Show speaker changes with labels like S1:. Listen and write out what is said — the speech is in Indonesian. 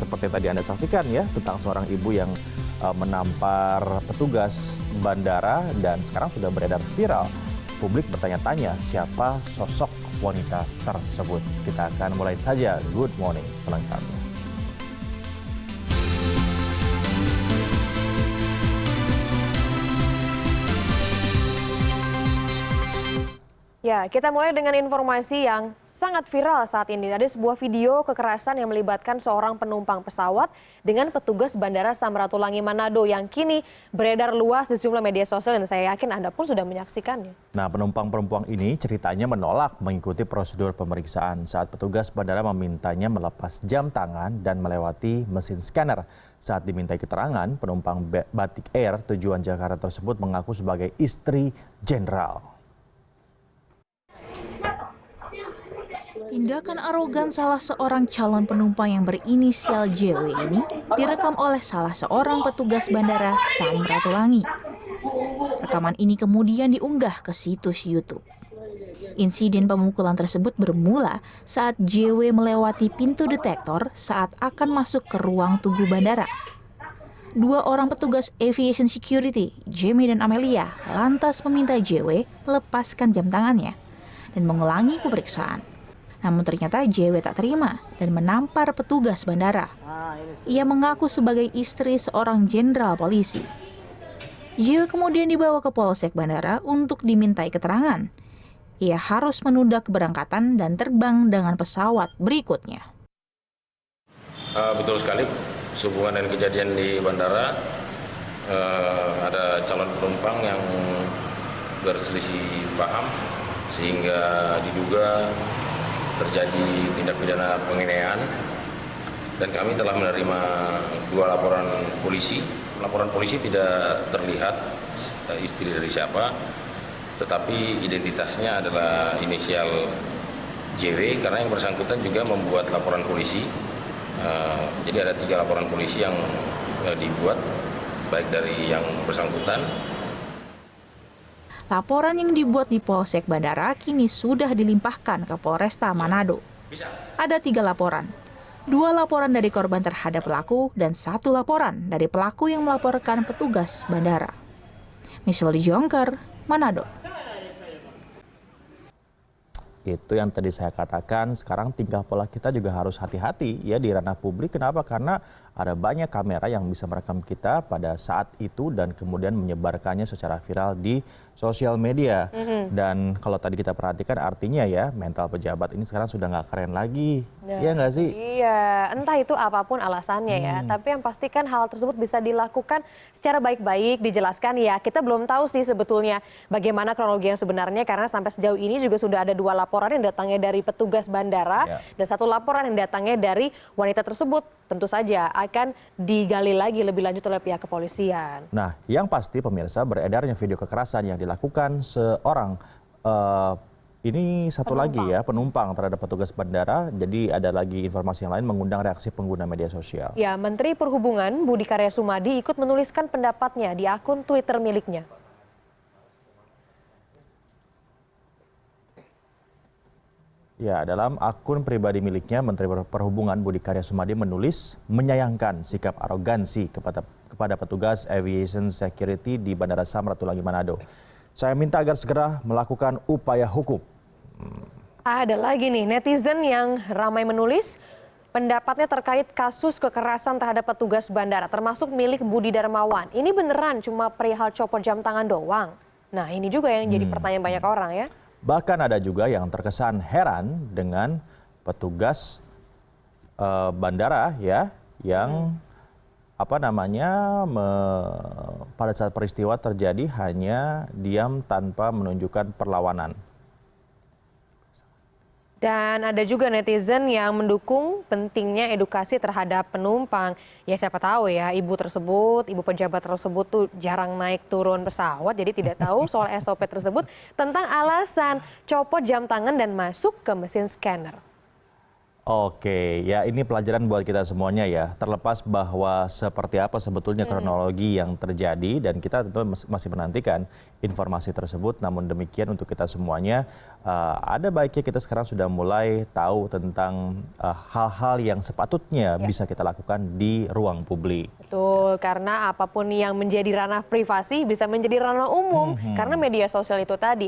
S1: seperti tadi Anda saksikan ya, tentang seorang ibu yang menampar petugas bandara dan sekarang sudah beredar viral. Publik bertanya-tanya siapa sosok wanita tersebut. Kita akan mulai saja Good Morning selengkapnya.
S2: Ya, kita mulai dengan informasi yang sangat viral saat ini. Ada sebuah video kekerasan yang melibatkan seorang penumpang pesawat dengan petugas Bandara Samratulangi Manado yang kini beredar luas di sejumlah media sosial dan saya yakin Anda pun sudah menyaksikannya.
S1: Nah, penumpang perempuan ini ceritanya menolak mengikuti prosedur pemeriksaan saat petugas bandara memintanya melepas jam tangan dan melewati mesin scanner. Saat dimintai keterangan, penumpang Batik Air tujuan Jakarta tersebut mengaku sebagai istri jenderal.
S3: Tindakan arogan salah seorang calon penumpang yang berinisial JW ini direkam oleh salah seorang petugas bandara Samratulangi. Rekaman ini kemudian diunggah ke situs YouTube. Insiden pemukulan tersebut bermula saat JW melewati pintu detektor saat akan masuk ke ruang tunggu bandara. Dua orang petugas aviation security, Jamie dan Amelia, lantas meminta JW lepaskan jam tangannya dan mengulangi pemeriksaan. Namun ternyata JW tak terima dan menampar petugas bandara. Ia mengaku sebagai istri seorang jenderal polisi. JW kemudian dibawa ke Polsek Bandara untuk dimintai keterangan. Ia harus menunda keberangkatan dan terbang dengan pesawat berikutnya.
S4: Betul sekali, sehubungan dengan kejadian di bandara, ada calon penumpang yang berselisih paham sehingga diduga terjadi tindak pidana penganiayaan dan kami telah menerima 2 laporan polisi. Laporan polisi tidak terlihat istri dari siapa, tetapi identitasnya adalah inisial JW karena yang bersangkutan juga membuat laporan polisi. Jadi ada 3 laporan polisi yang dibuat, baik dari yang bersangkutan.
S3: Laporan yang dibuat di Polsek Bandara kini sudah dilimpahkan ke Polresta Manado. Ada 3 laporan. 2 laporan dari korban terhadap pelaku dan 1 laporan dari pelaku yang melaporkan petugas bandara. Michelle Jongker, Manado.
S1: Itu yang tadi saya katakan, sekarang tingkah pola kita juga harus hati-hati ya di ranah publik. Kenapa? Karena ada banyak kamera yang bisa merekam kita pada saat itu dan kemudian menyebarkannya secara viral di sosial media. Dan kalau tadi kita perhatikan artinya ya mental pejabat ini sekarang sudah nggak keren lagi. Iya nggak sih?
S2: Iya, entah itu apapun alasannya ya. Tapi yang pasti kan hal tersebut bisa dilakukan secara baik-baik, dijelaskan ya. Kita belum tahu sih sebetulnya bagaimana kronologi yang sebenarnya karena sampai sejauh ini juga sudah ada 2 laporan yang datangnya dari petugas bandara dan 1 laporan yang datangnya dari wanita tersebut. Tentu saja akan digali lagi lebih lanjut oleh pihak kepolisian.
S1: Nah, yang pasti pemirsa beredarnya video kekerasan yang dilakukan seorang ini satu lagi ya penumpang terhadap petugas bandara. Jadi ada lagi informasi yang lain mengundang reaksi pengguna media sosial.
S2: Ya, Menteri Perhubungan Budi Karya Sumadi ikut menuliskan pendapatnya di akun Twitter miliknya.
S1: Ya, dalam akun pribadi miliknya, Menteri Perhubungan Budi Karya Sumadi menulis menyayangkan sikap arogansi kepada petugas aviation security di Bandara Samratulangi Manado. Saya minta agar segera melakukan upaya hukum.
S2: Ada lagi nih, netizen yang ramai menulis pendapatnya terkait kasus kekerasan terhadap petugas bandara, termasuk milik Budi Darmawan. Ini beneran cuma perihal copot jam tangan doang? Nah, ini juga yang jadi pertanyaan banyak orang ya.
S1: Bahkan ada juga yang terkesan heran dengan petugas bandara ya yang pada saat peristiwa terjadi hanya diam tanpa menunjukkan perlawanan.
S2: Dan ada juga netizen yang mendukung pentingnya edukasi terhadap penumpang. Ya siapa tahu ya ibu pejabat tersebut tuh jarang naik turun pesawat. Jadi tidak tahu soal SOP tersebut tentang alasan copot jam tangan dan masuk ke mesin scanner.
S1: Oke, ya ini pelajaran buat kita semuanya ya. Terlepas bahwa seperti apa sebetulnya kronologi yang terjadi dan kita tentu masih menantikan informasi tersebut. Namun demikian untuk kita semuanya, ada baiknya kita sekarang sudah mulai tahu tentang hal-hal yang sepatutnya bisa kita lakukan di ruang publik.
S2: Betul, karena apapun yang menjadi ranah privasi bisa menjadi ranah umum karena media sosial itu tadi.